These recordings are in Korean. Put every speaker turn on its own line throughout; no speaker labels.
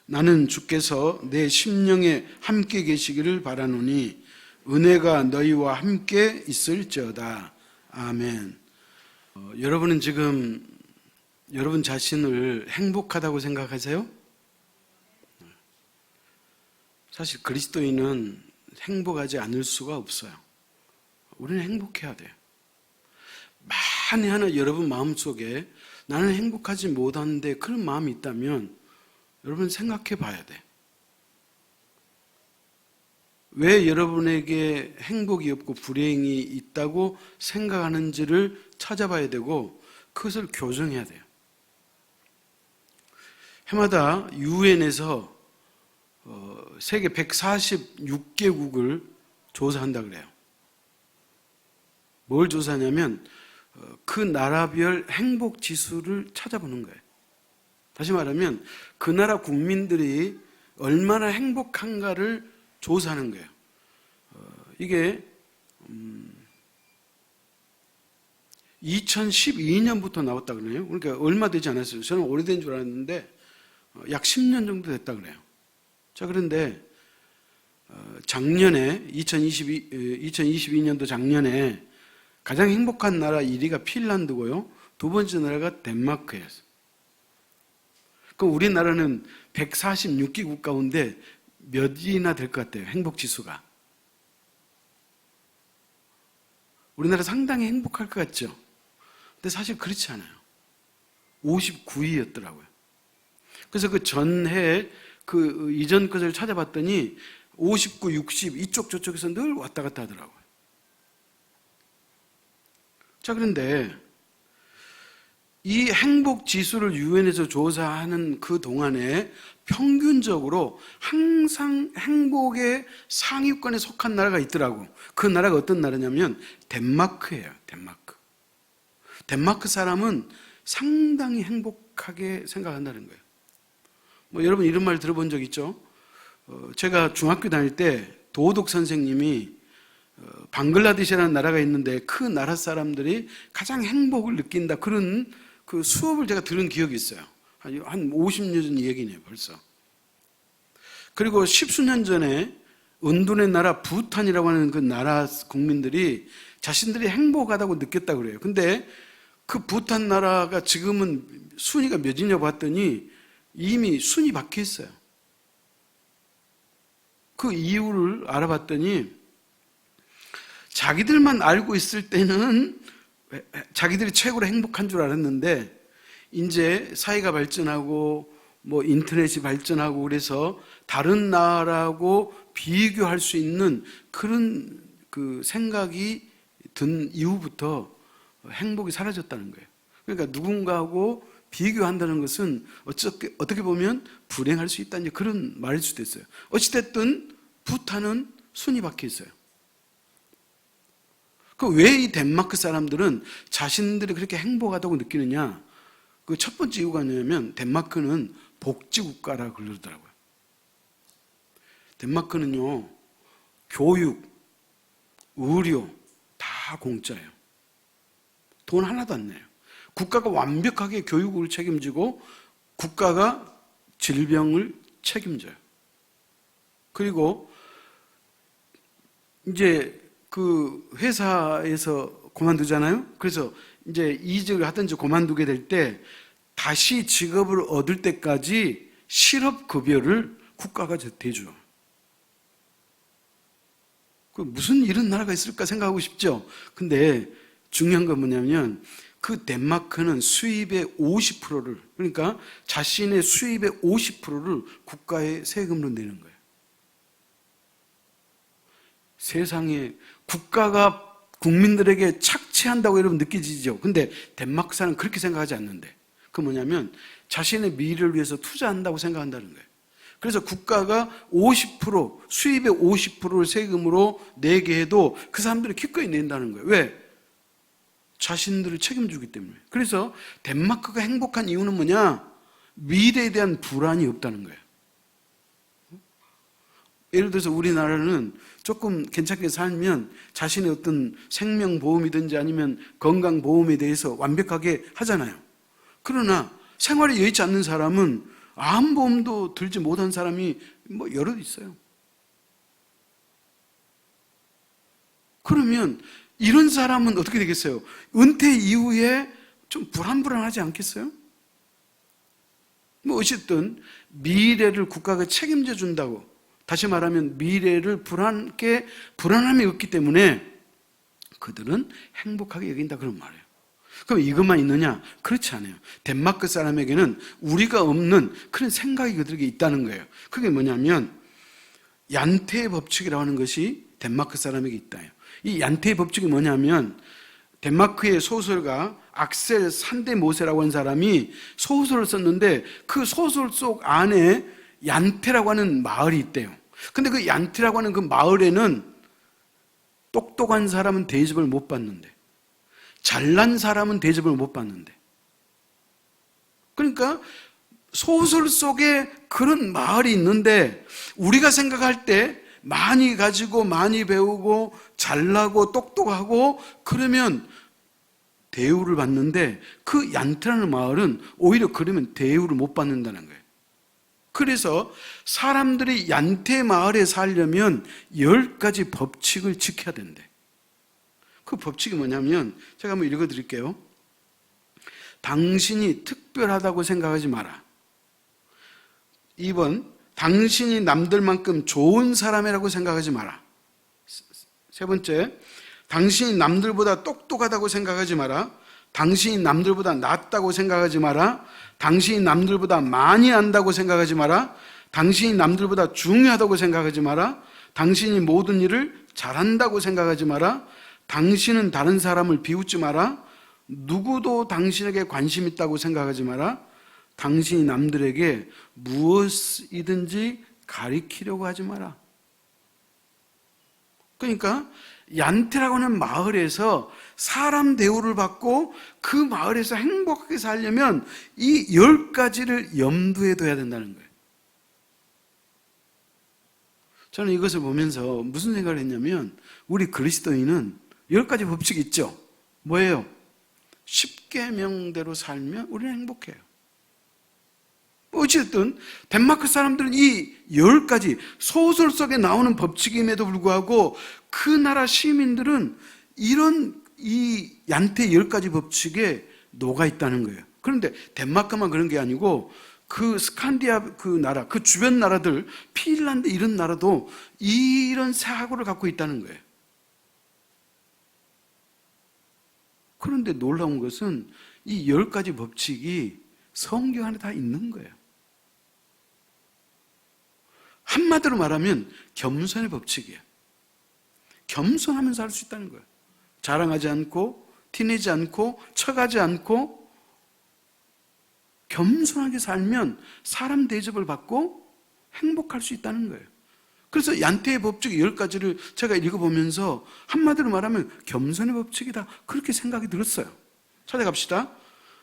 나는 주께서 내 심령에 함께 계시기를 바라노니 은혜가 너희와 함께 있을지어다. 아멘. 여러분은 지금 여러분 자신을 행복하다고 생각하세요? 사실 그리스도인은 행복하지 않을 수가 없어요. 우리는 행복해야 돼요. 만에 하나 여러분 마음속에 나는 행복하지 못하는데 그런 마음이 있다면 여러분 생각해 봐야 돼. 왜 여러분에게 행복이 없고 불행이 있다고 생각하는지를 찾아봐야 되고 그것을 교정해야 돼요. 해마다 유엔에서 세계 146개국을 조사한다 그래요. 뭘 조사하냐면 그 나라별 행복 지수를 찾아보는 거예요. 다시 말하면 그 나라 국민들이 얼마나 행복한가를 조사하는 거예요. 이게 2012년부터 나왔다 그러네요. 그러니까 얼마 되지 않았어요. 저는 오래된 줄 알았는데 약 10년 정도 됐다 그래요. 자, 그런데 작년에 2022년도 작년에 가장 행복한 나라 1위가 핀란드고요. 두 번째 나라가 덴마크였어요. 그럼 우리나라는 146개국 가운데 몇이나 될 것 같아요? 행복지수가. 우리나라 상당히 행복할 것 같죠? 근데 사실 그렇지 않아요. 59위였더라고요. 그래서 그 전해 그 이전 것을 찾아봤더니 59, 60 이쪽 저쪽에서 늘 왔다 갔다 하더라고요. 자, 그런데 이 행복 지수를 유엔에서 조사하는 그 동안에 평균적으로 항상 행복의 상위권에 속한 나라가 있더라고. 그 나라가 어떤 나라냐면 덴마크예요. 덴마크. 덴마크 사람은 상당히 행복하게 생각한다는 거예요. 여러분 이런 말 들어본 적 있죠? 제가 중학교 다닐 때 도덕 선생님이 방글라데시라는 나라가 있는데 그 나라 사람들이 가장 행복을 느낀다 그런 그 수업을 제가 들은 기억이 있어요. 한 50년 전 얘기네요, 벌써. 그리고 십수년 전에 은둔의 나라 부탄이라고 하는 그 나라 국민들이 자신들이 행복하다고 느꼈다고 그래요. 근데 그 부탄 나라가 지금은 순위가 몇이냐고 봤더니 이미 순위 박혀 있어요. 그 이유를 알아봤더니 자기들만 알고 있을 때는 자기들이 최고로 행복한 줄 알았는데 이제 사회가 발전하고 인터넷이 발전하고 그래서 다른 나라하고 비교할 수 있는 그런 그 생각이 든 이후부터 행복이 사라졌다는 거예요. 그러니까 누군가하고 비교한다는 것은 어떻게 보면 불행할 수 있다는 그런 말일 수도 있어요. 어찌됐든 부탄은 순위 박혀 있어요. 왜 이 덴마크 사람들은 자신들이 그렇게 행복하다고 느끼느냐? 그 첫 번째 이유가 뭐냐면 덴마크는 복지국가라고 그러더라고요. 덴마크는요, 교육, 의료 다 공짜예요. 돈 하나도 안 내요. 국가가 완벽하게 교육을 책임지고 국가가 질병을 책임져요. 그리고 이제 그 회사에서 그만두잖아요. 그래서 이제 이직을 하든지 그만두게 될 때 다시 직업을 얻을 때까지 실업급여를 국가가 대줘요. 무슨 이런 나라가 있을까 생각하고 싶죠. 근데 중요한 건 뭐냐면 그 덴마크는 수입의 50%를 그러니까 자신의 수입의 50%를 국가의 세금으로 내는 거예요. 세상에 국가가 국민들에게 착취한다고 여러분 느끼시죠? 근데 덴마크 사람은 그렇게 생각하지 않는데 그 뭐냐면 자신의 미래를 위해서 투자한다고 생각한다는 거예요. 그래서 국가가 50% 수입의 50%를 세금으로 내게 해도 그 사람들이 기꺼이 낸다는 거예요. 왜? 자신들을 책임주기 때문에. 그래서 덴마크가 행복한 이유는 뭐냐? 미래에 대한 불안이 없다는 거예요. 예를 들어서 우리나라는 조금 괜찮게 살면 자신의 어떤 생명보험이든지 아니면 건강보험에 대해서 완벽하게 하잖아요. 그러나 생활에 여의치 않는 사람은 암보험도 들지 못한 사람이 뭐 여럿 있어요. 그러면 이런 사람은 어떻게 되겠어요? 은퇴 이후에 좀 불안불안하지 않겠어요? 뭐 어쨌든 미래를 국가가 책임져 준다고, 다시 말하면 미래를 불안함이 없기 때문에 그들은 행복하게 여긴다, 그런 말이에요. 그럼 이것만 있느냐? 그렇지 않아요. 덴마크 사람에게는 우리가 없는 그런 생각이 그들에게 있다는 거예요. 그게 뭐냐면 얀테의 법칙이라고 하는 것이 덴마크 사람에게 있다. 이 얀테의 법칙이 뭐냐면, 덴마크의 소설가 악셀 산데모세라고 하는 사람이 소설을 썼는데 그 소설 속 안에 얀테라고 하는 마을이 있대요. 근데 그 얀테라고 하는 그 마을에는 똑똑한 사람은 대접을 못 받는데, 잘난 사람은 대접을 못 받는데, 그러니까 소설 속에 그런 마을이 있는데 우리가 생각할 때 많이 가지고 많이 배우고 잘나고 똑똑하고 그러면 대우를 받는데, 그 얀테라는 마을은 오히려 그러면 대우를 못 받는다는 거예요. 그래서 사람들이 얀테 마을에 살려면 10가지 법칙을 지켜야 된대. 그 법칙이 뭐냐면 제가 한번 읽어드릴게요. 당신이 특별하다고 생각하지 마라. 2번, 당신이 남들만큼 좋은 사람이라고 생각하지 마라. 3번째, 당신이 남들보다 똑똑하다고 생각하지 마라. 당신이 남들보다 낫다고 생각하지 마라. 당신이 남들보다 많이 안다고 생각하지 마라. 당신이 남들보다 중요하다고 생각하지 마라. 당신이 모든 일을 잘한다고 생각하지 마라. 당신은 다른 사람을 비웃지 마라. 누구도 당신에게 관심 있다고 생각하지 마라. 당신이 남들에게 무엇이든지 가리키려고 하지 마라. 그러니까 얀테라고 하는 마을에서 사람 대우를 받고 그 마을에서 행복하게 살려면 이 10가지를 염두에 둬야 된다는 거예요. 저는 이것을 보면서 무슨 생각을 했냐면, 우리 그리스도인은 10가지 법칙이 있죠. 뭐예요? 10계명대로 살면 우리는 행복해요. 어쨌든 덴마크 사람들은 이 10가지 소설 속에 나오는 법칙임에도 불구하고 그 나라 시민들은 이런 이 얀테 10가지 법칙에 녹아 있다는 거예요. 그런데 덴마크만 그런 게 아니고 그 스칸디아 그 나라, 그 주변 나라들, 핀란드 이런 나라도 이런 사고를 갖고 있다는 거예요. 그런데 놀라운 것은 이 10가지 법칙이 성경 안에 다 있는 거예요. 한마디로 말하면 겸손의 법칙이에요. 겸손하면서 할 수 있다는 거예요. 자랑하지 않고, 티내지 않고, 쳐가지 않고, 겸손하게 살면 사람 대접을 받고 행복할 수 있다는 거예요. 그래서 얀테의 법칙 10가지를 제가 읽어보면서 한마디로 말하면 겸손의 법칙이다, 그렇게 생각이 들었어요. 찾아갑시다.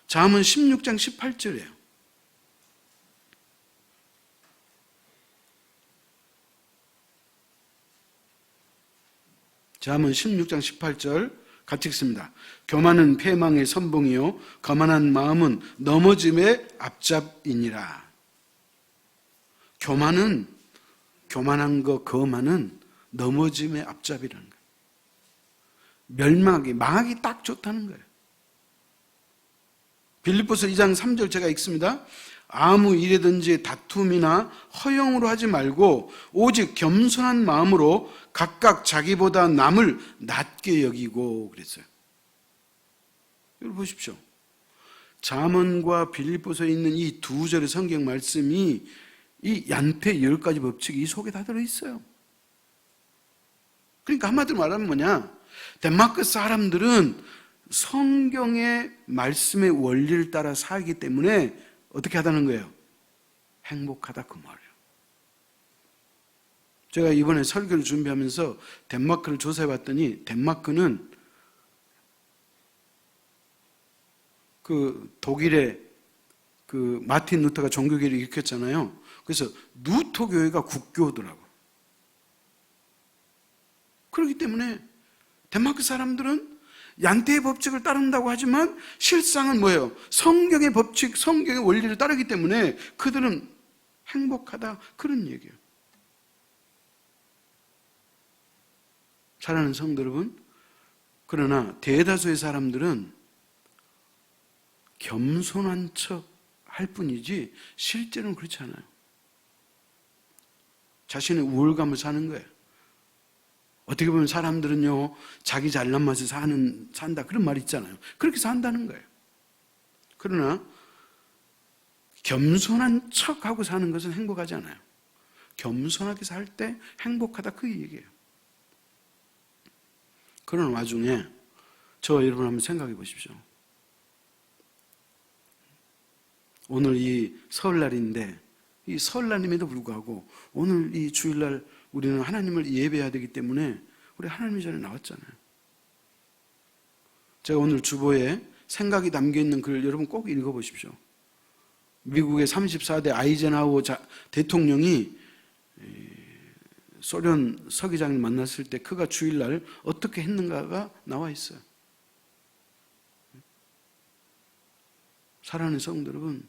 잠언 16장 18절이에요. 잠언 16장 18절 같이 읽습니다. 교만은 패망의 선봉이요 거만한 마음은 넘어짐의 앞잡이니라. 교만한 거, 거만은 넘어짐의 앞잡이라는 거예요. 망하기 딱 좋다는 거예요. 빌립보서 2장 3절 제가 읽습니다. 아무 일이든지 다툼이나 허영으로 하지 말고 오직 겸손한 마음으로 각각 자기보다 남을 낮게 여기고 그랬어요. 여러분 보십시오. 잠언과 빌립보서에 있는 이 두 절의 성경 말씀이 이 얀테 10가지 법칙이 이 속에 다 들어있어요. 그러니까 한마디로 말하면 뭐냐, 덴마크 사람들은 성경의 말씀의 원리를 따라 살기 때문에 어떻게 하다는 거예요? 행복하다, 그 말이에요. 제가 이번에 설교를 준비하면서 덴마크를 조사해 봤더니, 덴마크는 그 독일의 그 마틴 루터가 종교개혁을 일으켰잖아요. 그래서 루터 교회가 국교더라고요. 그렇기 때문에 덴마크 사람들은 양태의 법칙을 따른다고 하지만 실상은 뭐예요? 성경의 법칙, 성경의 원리를 따르기 때문에 그들은 행복하다, 그런 얘기예요. 사랑하는 성도 여러분, 그러나 대다수의 사람들은 겸손한 척 할 뿐이지 실제로는 그렇지 않아요. 자신의 우월감을 사는 거예요. 어떻게 보면 사람들은요, 자기 잘난 맛에 산다, 그런 말이 있잖아요. 그렇게 산다는 거예요. 그러나 겸손한 척하고 사는 것은 행복하지 않아요. 겸손하게 살 때 행복하다, 그 얘기예요. 그런 와중에 저와 여러분 한번 생각해 보십시오. 오늘 이 설날인데, 이 설날임에도 불구하고 오늘 이 주일날 우리는 하나님을 예배해야 되기 때문에 우리 하나님 전에 나왔잖아요. 제가 오늘 주보에 생각이 담겨있는 글 여러분 꼭 읽어보십시오. 미국의 34대 아이젠하워 대통령이 소련 서기장을 만났을 때 그가 주일날 어떻게 했는가가 나와 있어요. 사랑하는 성도 여러분,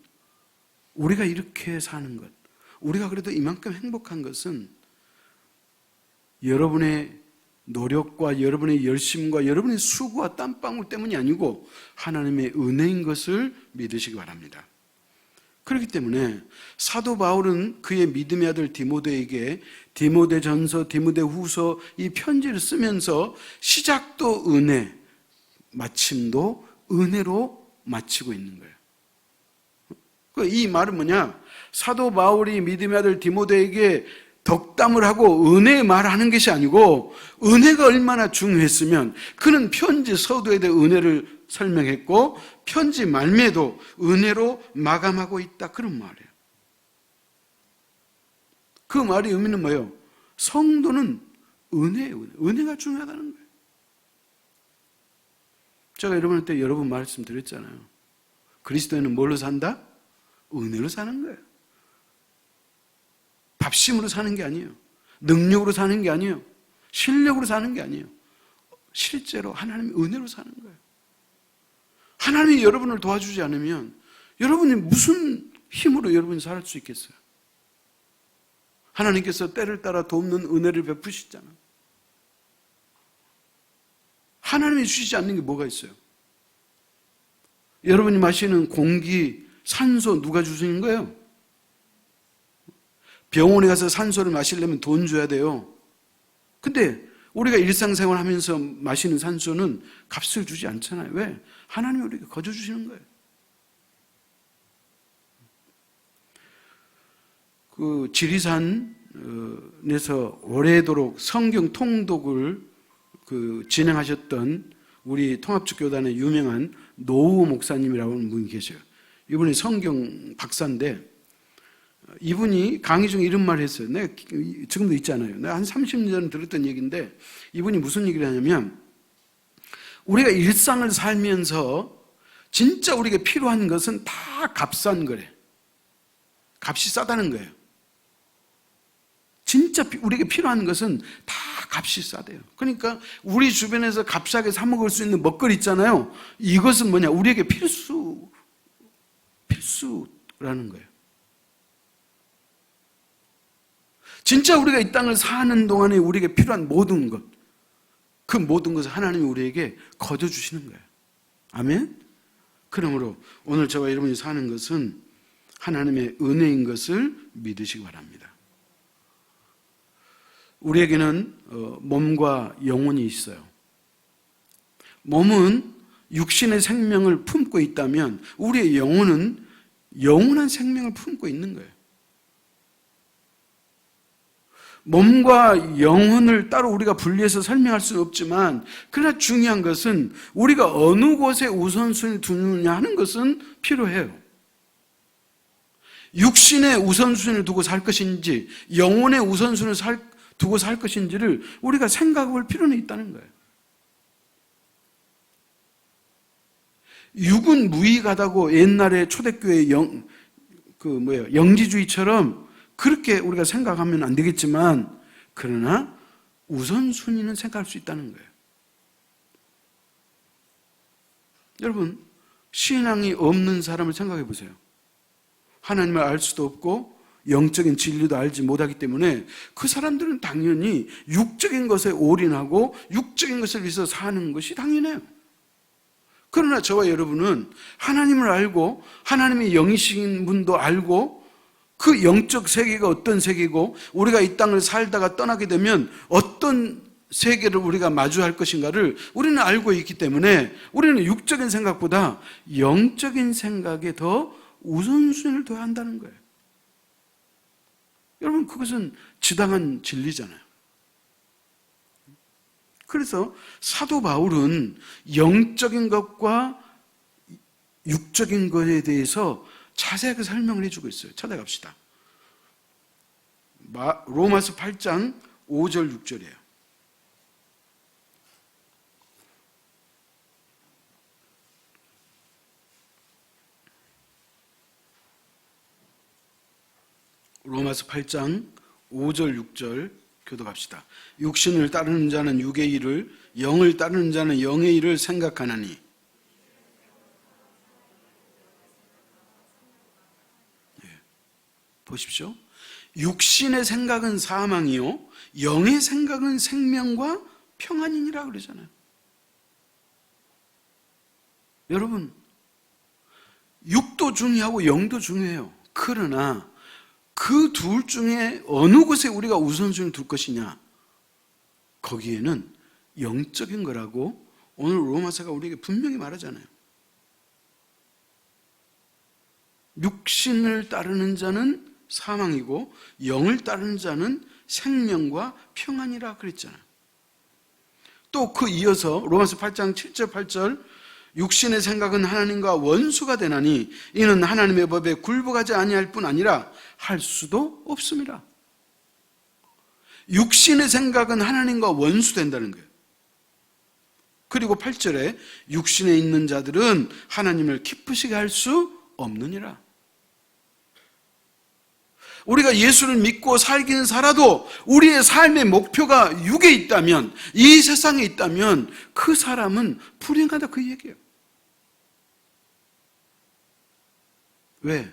우리가 이렇게 사는 것, 우리가 그래도 이만큼 행복한 것은 여러분의 노력과 여러분의 열심과 여러분의 수고와 땀방울 때문이 아니고 하나님의 은혜인 것을 믿으시기 바랍니다. 그렇기 때문에 사도 바울은 그의 믿음의 아들 디모데에게 디모데전서, 디모데후서 이 편지를 쓰면서 시작도 은혜, 마침도 은혜로 마치고 있는 거예요. 이 말은 뭐냐? 사도 바울이 믿음의 아들 디모데에게 덕담을 하고 은혜의 말을 하는 것이 아니고, 은혜가 얼마나 중요했으면 그는 편지 서두에 대해 은혜를 설명했고 편지 말미에도 은혜로 마감하고 있다, 그런 말이에요. 그 말의 의미는 뭐예요? 성도는 은혜예요. 은혜가 중요하다는 거예요. 제가 여러분한테 여러 번 말씀드렸잖아요. 그리스도인은 뭘로 산다? 은혜로 사는 거예요. 밥심으로 사는 게 아니에요. 능력으로 사는 게 아니에요. 실력으로 사는 게 아니에요. 실제로 하나님의 은혜로 사는 거예요. 하나님이 여러분을 도와주지 않으면 여러분이 무슨 힘으로 여러분이 살 수 있겠어요? 하나님께서 때를 따라 돕는 은혜를 베푸시잖아요. 하나님이 주시지 않는 게 뭐가 있어요? 여러분이 마시는 공기, 산소 누가 주시는 거예요? 병원에 가서 산소를 마시려면 돈 줘야 돼요. 근데 우리가 일상생활 하면서 마시는 산소는 값을 주지 않잖아요. 왜? 하나님이 우리에게 거저 주시는 거예요. 그 지리산에서 오래도록 성경 통독을 진행하셨던 우리 통합축교단의 유명한 노후 목사님이라고 하는 분이 계셔요. 이분이 성경 박사인데 이분이 강의 중에 이런 말을 했어요. 내가 지금도 있잖아요. 내가 한 30년 전에 들었던 얘기인데 이분이 무슨 얘기를 하냐면 우리가 일상을 살면서 진짜 우리에게 필요한 것은 다 값싼 거래. 값이 싸다는 거예요. 진짜 우리에게 필요한 것은 다 값이 싸대요. 그러니까 우리 주변에서 값싸게 사 먹을 수 있는 먹거리 있잖아요. 이것은 뭐냐? 우리에게 필수라는 거예요. 진짜 우리가 이 땅을 사는 동안에 우리에게 필요한 모든 것, 그 모든 것을 하나님이 우리에게 거저 주시는 거예요. 아멘? 그러므로 오늘 저와 여러분이 사는 것은 하나님의 은혜인 것을 믿으시기 바랍니다. 우리에게는 몸과 영혼이 있어요. 몸은 육신의 생명을 품고 있다면 우리의 영혼은 영원한 생명을 품고 있는 거예요. 몸과 영혼을 따로 우리가 분리해서 설명할 수는 없지만 그러나 중요한 것은 우리가 어느 곳에 우선순위를 두느냐 하는 것은 필요해요. 육신의 우선순위를 두고 살 것인지 영혼의 우선순위를 두고 살 것인지를 우리가 생각해 볼 필요는 있다는 거예요. 육은 무의하다고 옛날에 초대교회 영지주의처럼 그렇게 우리가 생각하면 안 되겠지만 그러나 우선순위는 생각할 수 있다는 거예요. 여러분, 신앙이 없는 사람을 생각해 보세요. 하나님을 알 수도 없고 영적인 진리도 알지 못하기 때문에 그 사람들은 당연히 육적인 것에 올인하고 육적인 것을 위해서 사는 것이 당연해요. 그러나 저와 여러분은 하나님을 알고 하나님의 영이신 분도 알고 그 영적 세계가 어떤 세계고 우리가 이 땅을 살다가 떠나게 되면 어떤 세계를 우리가 마주할 것인가를 우리는 알고 있기 때문에 우리는 육적인 생각보다 영적인 생각에 더 우선순위를 둬야 한다는 거예요. 여러분, 그것은 지당한 진리잖아요. 그래서 사도 바울은 영적인 것과 육적인 것에 대해서 자세하게 설명을 해주고 있어요. 찾아갑시다. 로마서 8장 5절 6절이에요. 로마서 8장 5절 6절 교독합시다. 육신을 따르는 자는 육의 일을, 영을 따르는 자는 영의 일을 생각하나니. 보십시오. 육신의 생각은 사망이요 영의 생각은 생명과 평안이니라 그러잖아요. 여러분, 육도 중요하고 영도 중요해요. 그러나 그 둘 중에 어느 곳에 우리가 우선순위를 둘 것이냐, 거기에는 영적인 거라고 오늘 로마서가 우리에게 분명히 말하잖아요. 육신을 따르는 자는 사망이고 영을 따르는 자는 생명과 평안이라 그랬잖아요. 또 그 이어서 로마서 8장 7절 8절 육신의 생각은 하나님과 원수가 되나니 이는 하나님의 법에 굴복하지 아니할 뿐 아니라 할 수도 없습니다. 육신의 생각은 하나님과 원수된다는 거예요. 그리고 8절에 육신에 있는 자들은 하나님을 기쁘시게 할 수 없느니라. 우리가 예수를 믿고 살기는 살아도 우리의 삶의 목표가 육에 있다면, 이 세상에 있다면 그 사람은 불행하다, 그 얘기예요. 왜?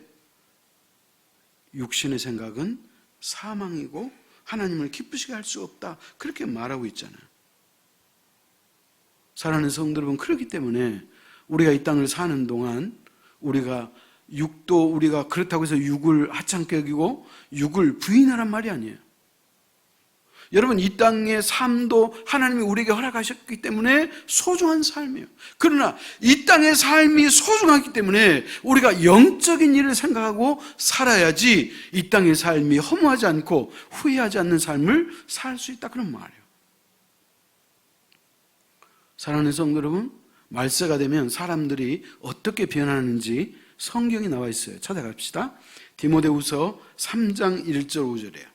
육신의 생각은 사망이고 하나님을 기쁘시게 할 수 없다, 그렇게 말하고 있잖아요. 사랑하는 성도 여러분, 그렇기 때문에 우리가 이 땅을 사는 동안 우리가 육도, 우리가 그렇다고 해서 육을 하찮게 여기고 육을 부인하란 말이 아니에요. 여러분, 이 땅의 삶도 하나님이 우리에게 허락하셨기 때문에 소중한 삶이에요. 그러나 이 땅의 삶이 소중하기 때문에 우리가 영적인 일을 생각하고 살아야지 이 땅의 삶이 허무하지 않고 후회하지 않는 삶을 살 수 있다, 그런 말이에요. 사랑하는 성도 여러분, 말세가 되면 사람들이 어떻게 변하는지 성경이 나와 있어요. 찾아갑시다. 디모데후서 3장 1절 5절이에요.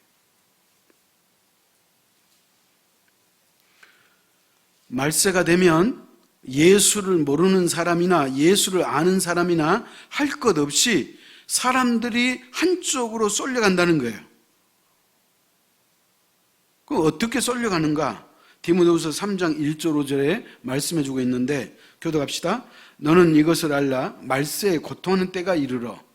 말세가 되면 예수를 모르는 사람이나 예수를 아는 사람이나 할 것 없이 사람들이 한쪽으로 쏠려간다는 거예요. 그 어떻게 쏠려가는가? 디모데후서 3장 1절 5절에 말씀해 주고 있는데 교독합시다. 너는 이것을 알라. 말세에 고통하는 때가 이르러.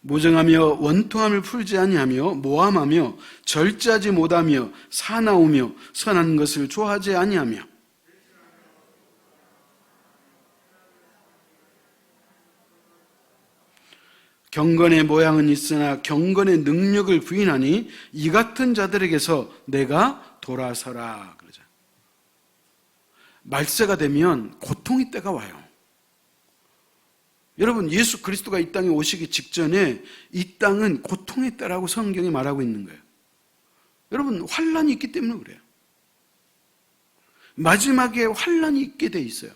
무정하며 원통함을 풀지 아니하며 모함하며 절제하지 못하며 사나우며 선한 것을 좋아하지 아니하며 경건의 모양은 있으나 경건의 능력을 부인하니 이 같은 자들에게서 내가 돌아서라 그러죠. 말세가 되면 고통의 때가 와요. 여러분, 예수 그리스도가 이 땅에 오시기 직전에 이 땅은 고통의 때라고 성경이 말하고 있는 거예요. 여러분, 환난이 있기 때문에 그래요. 마지막에 환난이 있게 돼 있어요.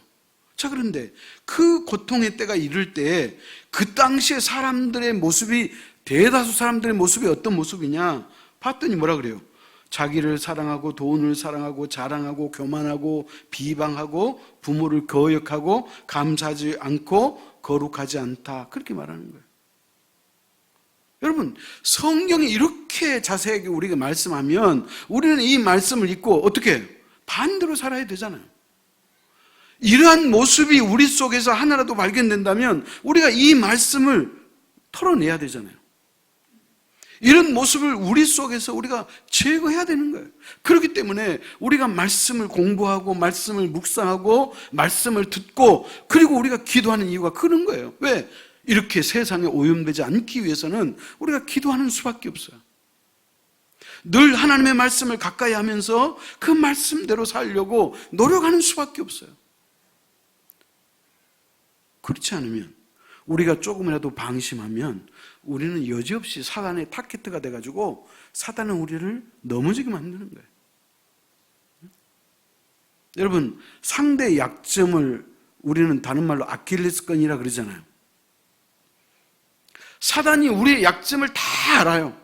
자, 그런데 그 고통의 때가 이를 때 그 당시에 사람들의 모습이, 대다수 사람들의 모습이 어떤 모습이냐 봤더니 뭐라 그래요? 자기를 사랑하고 돈을 사랑하고 자랑하고 교만하고 비방하고 부모를 거역하고 감사하지 않고 거룩하지 않다, 그렇게 말하는 거예요. 여러분, 성경이 이렇게 자세하게 우리에게 말씀하면 우리는 이 말씀을 읽고 어떻게 반대로 살아야 되잖아요. 이러한 모습이 우리 속에서 하나라도 발견된다면 우리가 이 말씀을 털어내야 되잖아요. 이런 모습을 우리 속에서 우리가 제거해야 되는 거예요. 그렇기 때문에 우리가 말씀을 공부하고 말씀을 묵상하고 말씀을 듣고 그리고 우리가 기도하는 이유가 그런 거예요. 왜? 이렇게 세상에 오염되지 않기 위해서는 우리가 기도하는 수밖에 없어요. 늘 하나님의 말씀을 가까이 하면서 그 말씀대로 살려고 노력하는 수밖에 없어요. 그렇지 않으면 우리가 조금이라도 방심하면 우리는 여지없이 사단의 타겟트가 돼가지고 사단은 우리를 넘어지게 만드는 거예요. 여러분, 상대의 약점을 우리는 다른 말로 아킬레스건이라 그러잖아요. 사단이 우리의 약점을 다 알아요.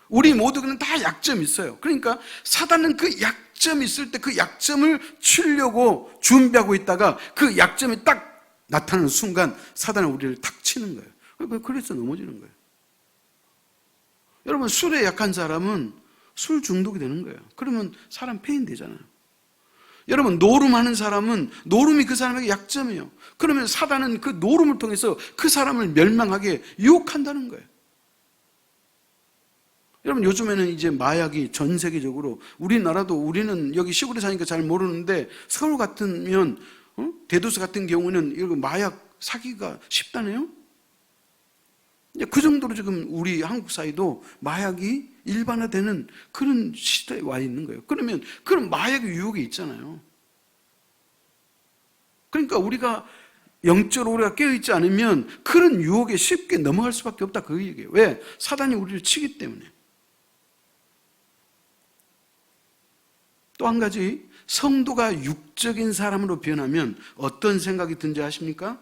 우리 모두는 다 약점이 있어요. 그러니까 사단은 그 약점이 있을 때 그 약점을 치려고 준비하고 있다가 그 약점이 딱 나타나는 순간 사단은 우리를 탁 치는 거예요. 그래서 넘어지는 거예요. 여러분, 술에 약한 사람은 술 중독이 되는 거예요. 그러면 사람 폐인되잖아요. 여러분, 노름하는 사람은 노름이 그 사람에게 약점이에요. 그러면 사단은 그 노름을 통해서 그 사람을 멸망하게 유혹한다는 거예요. 여러분, 요즘에는 이제 마약이 전 세계적으로, 우리나라도, 우리는 여기 시골에 사니까 잘 모르는데 서울 같으면 대도시 같은 경우는 이거 마약 사기가 쉽다네요. 그 정도로 지금 우리 한국 사회도 마약이 일반화되는 그런 시대에 와 있는 거예요. 그러면 그런 마약의 유혹이 있잖아요. 그러니까 우리가 영적으로 우리가 깨어있지 않으면 그런 유혹에 쉽게 넘어갈 수밖에 없다, 그 얘기예요. 왜? 사단이 우리를 치기 때문에. 또 한 가지, 성도가 육적인 사람으로 변하면 어떤 생각이 든지 아십니까?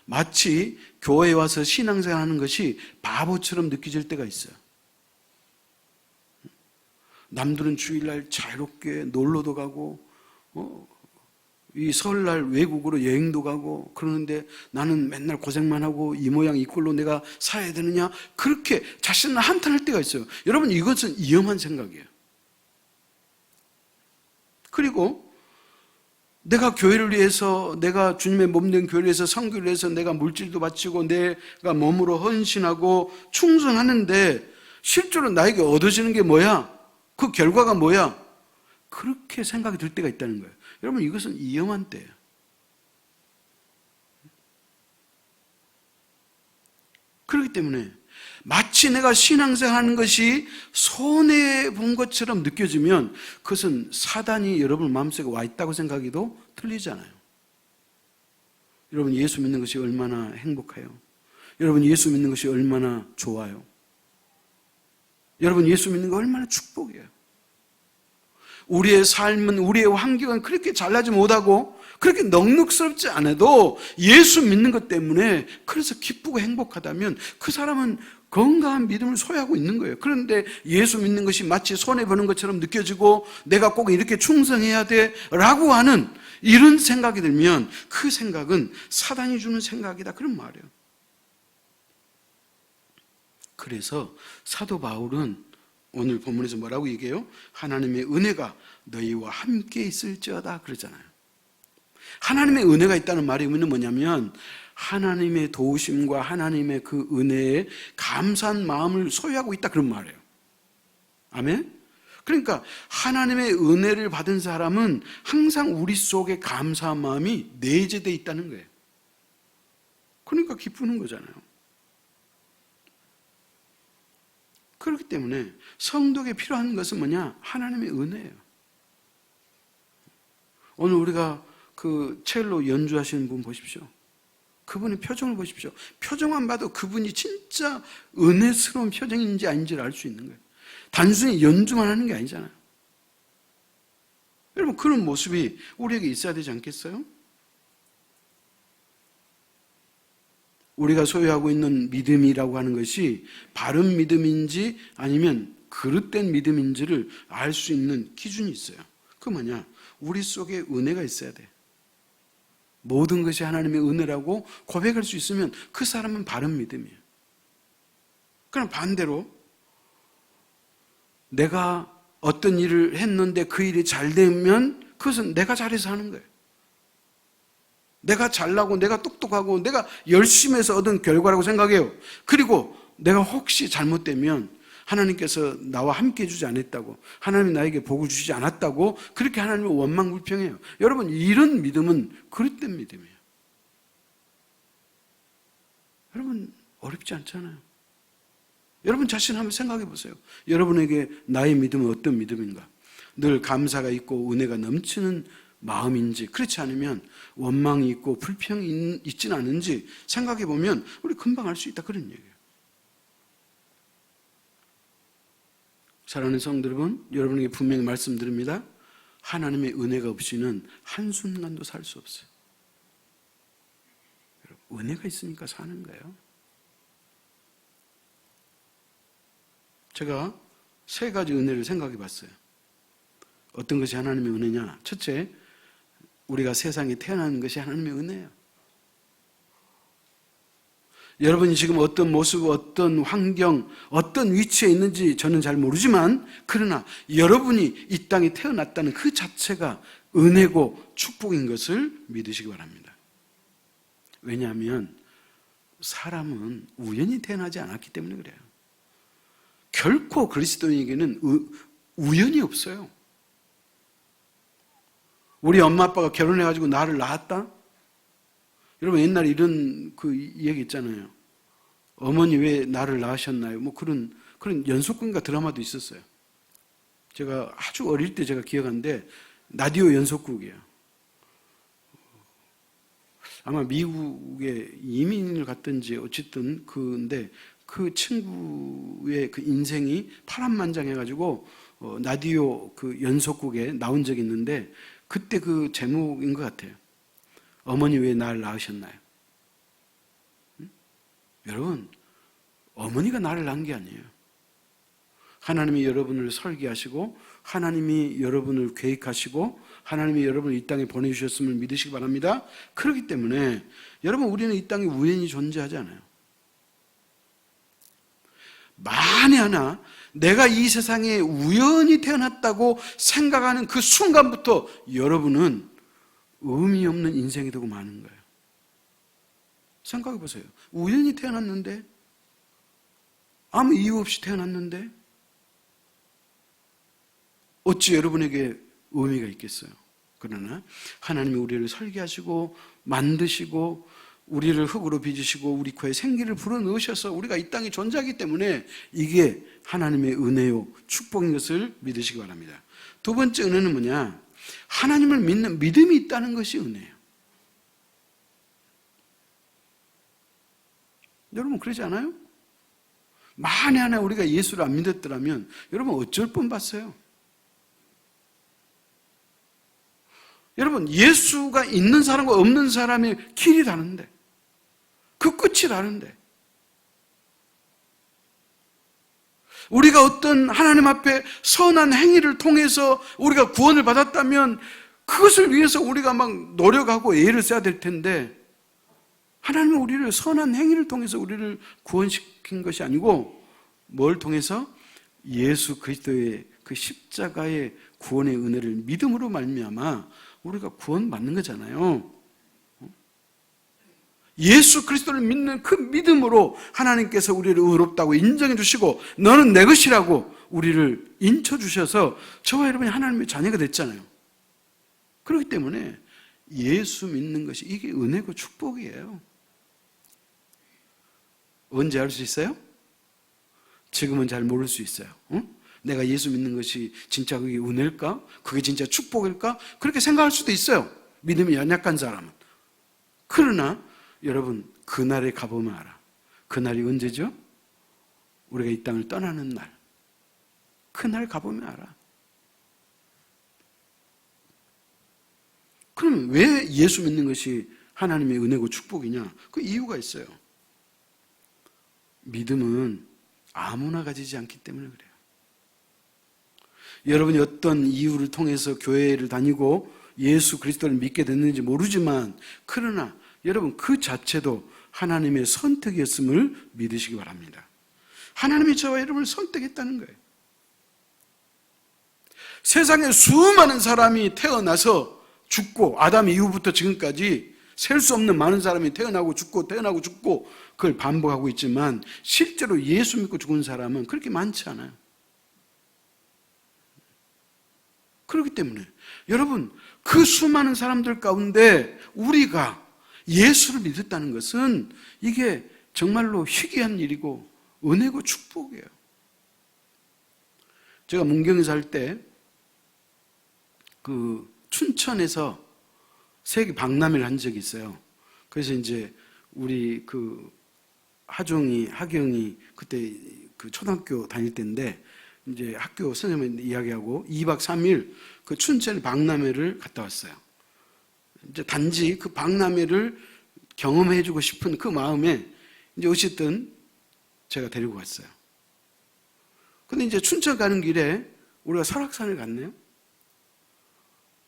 마치 교회에 와서 신앙생활 하는 것이 바보처럼 느껴질 때가 있어요. 남들은 주일날 자유롭게 놀러도 가고 이 설날 외국으로 여행도 가고 그러는데 나는 맨날 고생만 하고 이 모양 이 꼴로 내가 살아야 되느냐, 그렇게 자신을 한탄할 때가 있어요. 여러분, 이것은 위험한 생각이에요. 그리고 내가 교회를 위해서, 내가 주님의 몸된 교회를 위해서, 선교를 위해서 내가 물질도 바치고 내가 몸으로 헌신하고 충성하는데 실제로 나에게 얻어지는 게 뭐야? 그 결과가 뭐야? 그렇게 생각이 들 때가 있다는 거예요. 여러분, 이것은 위험한 때예요. 그렇기 때문에 마치 내가 신앙생활하는 것이 손해본 것처럼 느껴지면 그것은 사단이 여러분 마음속에 와 있다고 생각해도 틀리잖아요. 여러분, 예수 믿는 것이 얼마나 행복해요. 여러분, 예수 믿는 것이 얼마나 좋아요. 여러분, 예수 믿는 거 얼마나 축복이에요. 우리의 삶은, 우리의 환경은 그렇게 잘나지 못하고 그렇게 넉넉스럽지 않아도 예수 믿는 것 때문에 그래서 기쁘고 행복하다면 그 사람은 건강한 믿음을 소유하고 있는 거예요. 그런데 예수 믿는 것이 마치 손해보는 것처럼 느껴지고 내가 꼭 이렇게 충성해야 돼 라고 하는 이런 생각이 들면 그 생각은 사단이 주는 생각이다, 그런 말이에요. 그래서 사도 바울은 오늘 본문에서 뭐라고 얘기해요? 하나님의 은혜가 너희와 함께 있을지어다 그러잖아요. 하나님의 은혜가 있다는 말의 의미는 뭐냐면 하나님의 도우심과 하나님의 그 은혜에 감사한 마음을 소유하고 있다, 그런 말이에요. 아멘? 그러니까 하나님의 은혜를 받은 사람은 항상 우리 속에 감사한 마음이 내재되어 있다는 거예요. 그러니까 기쁘는 거잖아요. 그렇기 때문에 성도에게 필요한 것은 뭐냐? 하나님의 은혜예요. 오늘 우리가 그 첼로 연주하시는 분 보십시오. 그분의 표정을 보십시오. 표정만 봐도 그분이 진짜 은혜스러운 표정인지 아닌지를 알 수 있는 거예요. 단순히 연주만 하는 게 아니잖아요. 여러분, 그런 모습이 우리에게 있어야 되지 않겠어요? 우리가 소유하고 있는 믿음이라고 하는 것이 바른 믿음인지 아니면 그릇된 믿음인지를 알 수 있는 기준이 있어요. 그 뭐냐? 우리 속에 은혜가 있어야 돼. 모든 것이 하나님의 은혜라고 고백할 수 있으면 그 사람은 바른 믿음이에요. 그럼 반대로 내가 어떤 일을 했는데 그 일이 잘 되면 그것은 내가 잘해서 하는 거예요. 내가 잘나고 내가 똑똑하고 내가 열심히 해서 얻은 결과라고 생각해요. 그리고 내가 혹시 잘못되면 하나님께서 나와 함께 해주지 않았다고, 하나님이 나에게 복을 주시지 않았다고 그렇게 하나님을 원망불평해요. 여러분, 이런 믿음은 그릇된 믿음이에요. 여러분, 어렵지 않잖아요. 여러분 자신 한번 생각해 보세요. 여러분에게 나의 믿음은 어떤 믿음인가? 늘 감사가 있고 은혜가 넘치는 마음인지, 그렇지 않으면 원망이 있고 불평이 있지는 않은지 생각해 보면 우리 금방 알 수 있다, 그런 얘기예요. 사랑하는 성도 여러분, 여러분에게 분명히 말씀드립니다. 하나님의 은혜가 없이는 한순간도 살 수 없어요. 여러분, 은혜가 있으니까 사는 거예요. 제가 세 가지 은혜를 생각해 봤어요. 어떤 것이 하나님의 은혜냐? 첫째, 우리가 세상에 태어나는 것이 하나님의 은혜예요. 여러분이 지금 어떤 모습, 어떤 환경, 어떤 위치에 있는지 저는 잘 모르지만, 그러나 여러분이 이 땅에 태어났다는 그 자체가 은혜고 축복인 것을 믿으시기 바랍니다. 왜냐하면 사람은 우연히 태어나지 않았기 때문에 그래요. 결코 그리스도인에게는 우연이 없어요. 우리 엄마 아빠가 결혼해가지고 나를 낳았다? 여러분, 옛날에 이런 그 얘기 있잖아요. 어머니 왜 나를 낳으셨나요? 뭐 그런 연속극과 드라마도 있었어요. 제가 아주 어릴 때 제가 기억하는데, 라디오 연속극이에요. 아마 미국에 이민을 갔든지 어쨌든 근데 그 친구의 그 인생이 파란만장해가지고 라디오 그 연속극에 나온 적이 있는데, 그때 그 제목인 것 같아요. 어머니 왜 나를 낳으셨나요? 여러분, 어머니가 나를 낳은 게 아니에요. 하나님이 여러분을 설계하시고 하나님이 여러분을 계획하시고 하나님이 여러분을 이 땅에 보내주셨음을 믿으시기 바랍니다. 그렇기 때문에 여러분, 우리는 이 땅에 우연히 존재하지 않아요. 만에 하나 내가 이 세상에 우연히 태어났다고 생각하는 그 순간부터 여러분은 의미 없는 인생이 되고 마는 거예요. 생각해 보세요. 우연히 태어났는데, 아무 이유 없이 태어났는데 어찌 여러분에게 의미가 있겠어요? 그러나 하나님이 우리를 설계하시고 만드시고 우리를 흙으로 빚으시고 우리 코에 생기를 불어넣으셔서 우리가 이 땅에 존재하기 때문에 이게 하나님의 은혜요 축복인 것을 믿으시기 바랍니다. 두 번째 은혜는 뭐냐? 하나님을 믿는 믿음이 있다는 것이 은혜예요. 여러분, 그러지 않아요? 만에 하나 우리가 예수를 안 믿었더라면 여러분 어쩔 뻔 봤어요. 여러분, 예수가 있는 사람과 없는 사람의 길이 다른데, 그 끝이 다른데, 우리가 어떤 하나님 앞에 선한 행위를 통해서 우리가 구원을 받았다면 그것을 위해서 우리가 막 노력하고 애를 써야 될 텐데, 하나님은 우리를 선한 행위를 통해서 우리를 구원시킨 것이 아니고 뭘 통해서? 예수 그리스도의 그 십자가의 구원의 은혜를 믿음으로 말미암아 우리가 구원받는 거잖아요. 예수 그리스도를 믿는 그 믿음으로 하나님께서 우리를 의롭다고 인정해 주시고 너는 내 것이라고 우리를 인쳐 주셔서 저와 여러분이 하나님의 자녀가 됐잖아요. 그렇기 때문에 예수 믿는 것이 이게 은혜고 축복이에요. 언제 알 수 있어요? 지금은 잘 모를 수 있어요. 내가 예수 믿는 것이 진짜 그게 은혜일까? 그게 진짜 축복일까? 그렇게 생각할 수도 있어요. 믿음이 연약한 사람은. 그러나 여러분, 그날에 가보면 알아. 그날이 언제죠? 우리가 이 땅을 떠나는 날. 그날 가보면 알아. 그러면 왜 예수 믿는 것이 하나님의 은혜고 축복이냐? 그 이유가 있어요. 믿음은 아무나 가지지 않기 때문에 그래요. 여러분이 어떤 이유를 통해서 교회를 다니고 예수 그리스도를 믿게 됐는지 모르지만, 그러나 여러분 그 자체도 하나님의 선택이었음을 믿으시기 바랍니다. 하나님이 저와 여러분을 선택했다는 거예요. 세상에 수많은 사람이 태어나서 죽고, 아담 이후부터 지금까지 셀 수 없는 많은 사람이 태어나고 죽고 그걸 반복하고 있지만 실제로 예수 믿고 죽은 사람은 그렇게 많지 않아요. 그렇기 때문에 여러분, 그 수많은 사람들 가운데 우리가 예수를 믿었다는 것은 이게 정말로 희귀한 일이고 은혜고 축복이에요. 제가 문경에 살 때 그 춘천에서 세계 박람회를 한 적이 있어요. 그래서 이제 우리 그 하경이 그때 그 초등학교 다닐 때인데 이제 학교 선생님한테 이야기하고 2박 3일 그 춘천 박람회를 갔다 왔어요. 이제 단지 그 박람회를 경험해주고 싶은 그 마음에 이제 어쨌든 제가 데리고 갔어요. 근데 이제 춘천 가는 길에 우리가 설악산을 갔네요.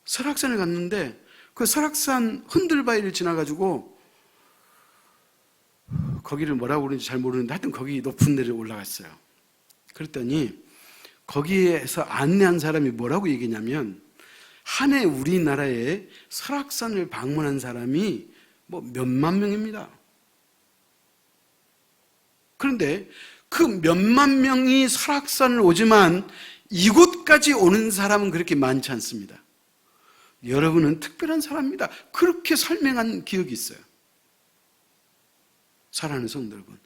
설악산을 갔는데 그 설악산 흔들바위를 지나가지고 거기를 뭐라고 그러는지 잘 모르는데 하여튼 거기 높은 데를 올라갔어요. 그랬더니 거기에서 안내한 사람이 뭐라고 얘기냐면 한 해 우리나라에 설악산을 방문한 사람이 뭐 몇만 명입니다. 그런데 그 몇만 명이 설악산을 오지만 이곳까지 오는 사람은 그렇게 많지 않습니다. 여러분은 특별한 사람입니다. 그렇게 설명한 기억이 있어요. 사랑하는 성도 여러분,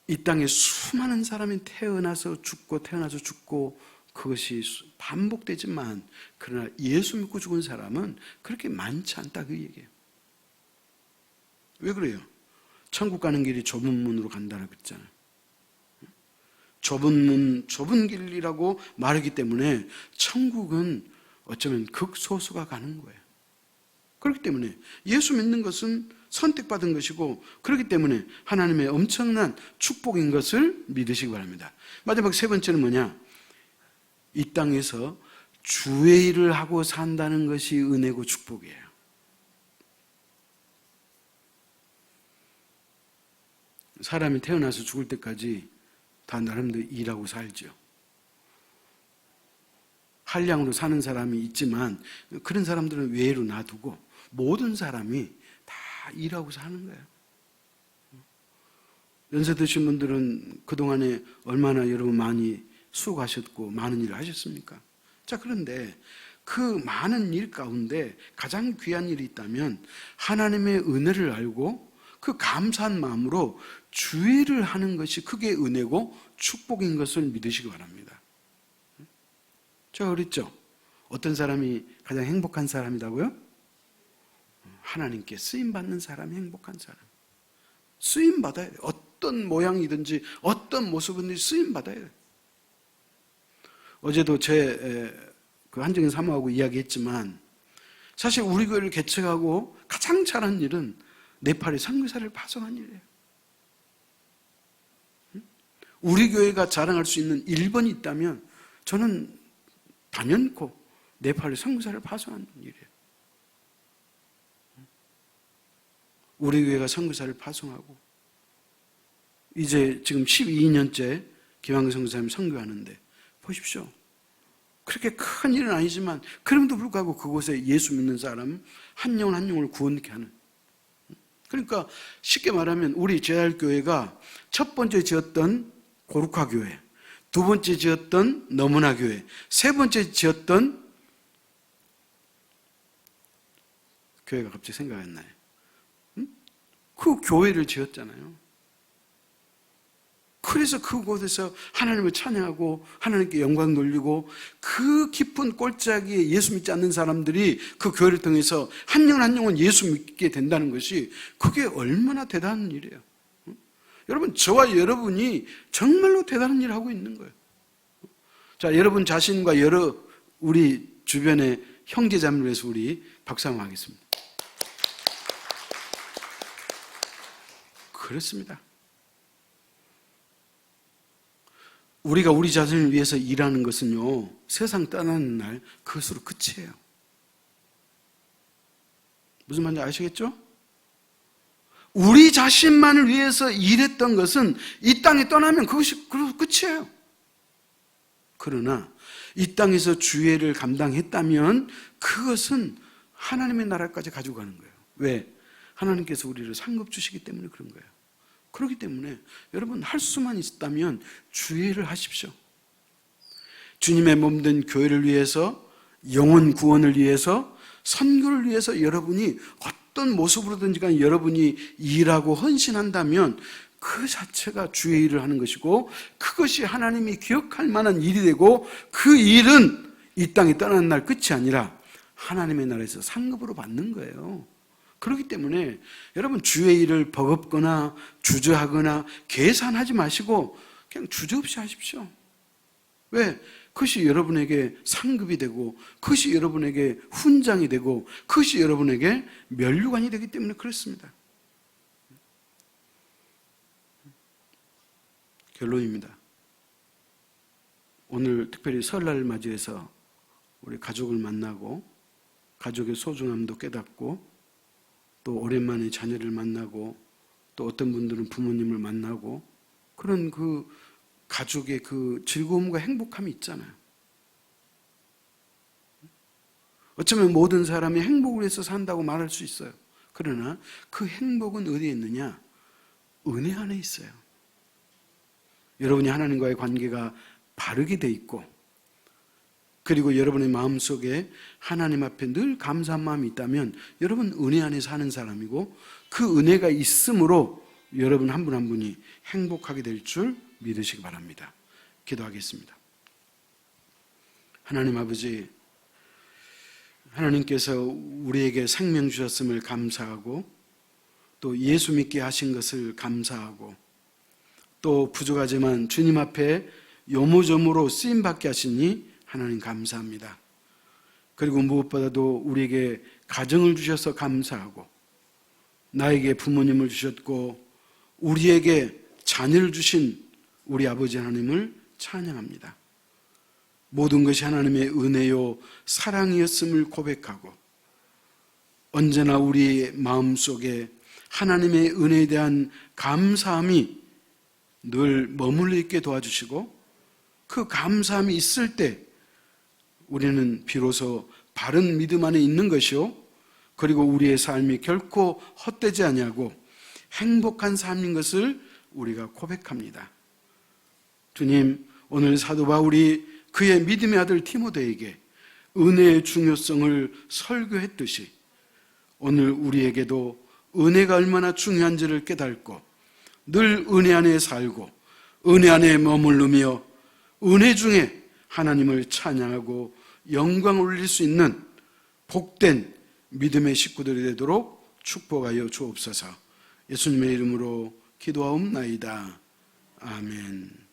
이 땅에 수많은 사람이 태어나서 죽고 그것이 반복되지만 그러나 예수 믿고 죽은 사람은 그렇게 많지 않다 그 얘기예요. 왜 그래요? 천국 가는 길이 좁은 문으로 간다고 그랬잖아요. 좁은 문, 좁은 길이라고 말하기 때문에 천국은 어쩌면 극소수가 가는 거예요. 그렇기 때문에 예수 믿는 것은 선택받은 것이고 그렇기 때문에 하나님의 엄청난 축복인 것을 믿으시기 바랍니다. 마지막 세 번째는 뭐냐? 이 땅에서 주의 일을 하고 산다는 것이 은혜고 축복이에요. 사람이 태어나서 죽을 때까지 다 나름대로 일하고 살죠. 한량으로 사는 사람이 있지만 그런 사람들은 외로 놔두고 모든 사람이 다 일하고 사는 거예요. 연세 드신 분들은 그동안에 얼마나 여러분 많이 수고하셨고 많은 일을 하셨습니까? 자, 그런데 그 많은 일 가운데 가장 귀한 일이 있다면 하나님의 은혜를 알고 그 감사한 마음으로 주의를 하는 것이 그게 은혜고 축복인 것을 믿으시기 바랍니다. 제가 그랬죠? 어떤 사람이 가장 행복한 사람이라고요? 하나님께 쓰임받는 사람이 행복한 사람. 쓰임받아야 돼요. 어떤 모양이든지 어떤 모습이든지 쓰임받아야 돼요. 어제도 그 한정인 사모하고 이야기했지만 사실 우리 교회를 개척하고 가장 잘한 일은 네팔에 선교사를 파송한 일이에요. 우리 교회가 자랑할 수 있는 1번이 있다면 저는 단연코 네팔에 선교사를 파송한 일이에요. 우리 교회가 선교사를 파송하고 이제 지금 12년째 김한근 선교사님 선교하는데 보십시오. 그렇게 큰 일은 아니지만 그럼에도 불구하고 그곳에 예수 믿는 사람 한 영혼 한 영혼을 구원케 하는, 그러니까 쉽게 말하면 우리 제알교회가 첫 번째 지었던 고룩화 교회, 두 번째 지었던 너무나 교회, 세 번째 지었던 교회가 갑자기 생각이 안 나요. 그 교회를 지었잖아요. 그래서 그곳에서 하나님을 찬양하고 하나님께 영광 돌리고 그 깊은 골짜기에 예수 믿지 않는 사람들이 그 교회를 통해서 한 영혼 한 영혼 예수 믿게 된다는 것이 그게 얼마나 대단한 일이에요. 여러분, 저와 여러분이 정말로 대단한 일을 하고 있는 거예요. 자, 여러분 자신과 여러 우리 주변의 형제자매를 위해서 우리 박수 한번 하겠습니다. 그렇습니다. 우리가 우리 자신을 위해서 일하는 것은요, 세상 떠나는 날 그것으로 끝이에요. 무슨 말인지 아시겠죠? 우리 자신만을 위해서 일했던 것은 이 땅에 떠나면 그것이 끝이에요. 그러나 이 땅에서 주애를 감당했다면 그것은 하나님의 나라까지 가지고 가는 거예요. 왜? 하나님께서 우리를 상급 주시기 때문에 그런 거예요. 그렇기 때문에 여러분 할 수만 있다면 주애를 하십시오. 주님의 몸된 교회를 위해서, 영혼 구원을 위해서, 선교를 위해서 여러분이 어떤 모습으로든지 간에 여러분이 일하고 헌신한다면 그 자체가 주의 일을 하는 것이고 그것이 하나님이 기억할 만한 일이 되고 그 일은 이 땅에 떠나는 날 끝이 아니라 하나님의 나라에서 상급으로 받는 거예요. 그렇기 때문에 여러분 주의 일을 버겁거나 주저하거나 계산하지 마시고 그냥 주저없이 하십시오. 왜? 그것이 여러분에게 상급이 되고 그것이 여러분에게 훈장이 되고 그것이 여러분에게 면류관이 되기 때문에 그렇습니다. 결론입니다. 오늘 특별히 설날을 맞이해서 우리 가족을 만나고 가족의 소중함도 깨닫고 또 오랜만에 자녀를 만나고 또 어떤 분들은 부모님을 만나고 그런 그 가족의 그 즐거움과 행복함이 있잖아요. 어쩌면 모든 사람이 행복을 위해서 산다고 말할 수 있어요. 그러나 그 행복은 어디에 있느냐? 은혜 안에 있어요. 여러분이 하나님과의 관계가 바르게 돼 있고 그리고 여러분의 마음속에 하나님 앞에 늘 감사한 마음이 있다면 여러분 은혜 안에 사는 사람이고 그 은혜가 있으므로 여러분 한 분 한 분이 행복하게 될 줄 믿으시기 바랍니다. 기도하겠습니다. 하나님 아버지, 하나님께서 우리에게 생명 주셨음을 감사하고 또 예수 믿게 하신 것을 감사하고 또 부족하지만 주님 앞에 요모조모로 쓰임받게 하시니 하나님 감사합니다. 그리고 무엇보다도 우리에게 가정을 주셔서 감사하고 나에게 부모님을 주셨고 우리에게 자녀를 주신 우리 아버지 하나님을 찬양합니다. 모든 것이 하나님의 은혜요 사랑이었음을 고백하고 언제나 우리 마음속에 하나님의 은혜에 대한 감사함이 늘 머물러 있게 도와주시고 그 감사함이 있을 때 우리는 비로소 바른 믿음 안에 있는 것이요 그리고 우리의 삶이 결코 헛되지 아니하고 행복한 삶인 것을 우리가 고백합니다. 주님, 오늘 사도 바울이 그의 믿음의 아들 디모데에게 은혜의 중요성을 설교했듯이 오늘 우리에게도 은혜가 얼마나 중요한지를 깨닫고 늘 은혜 안에 살고 은혜 안에 머무르며 은혜 중에 하나님을 찬양하고 영광을 올릴 수 있는 복된 믿음의 식구들이 되도록 축복하여 주옵소서. 예수님의 이름으로 기도하옵나이다. 아멘.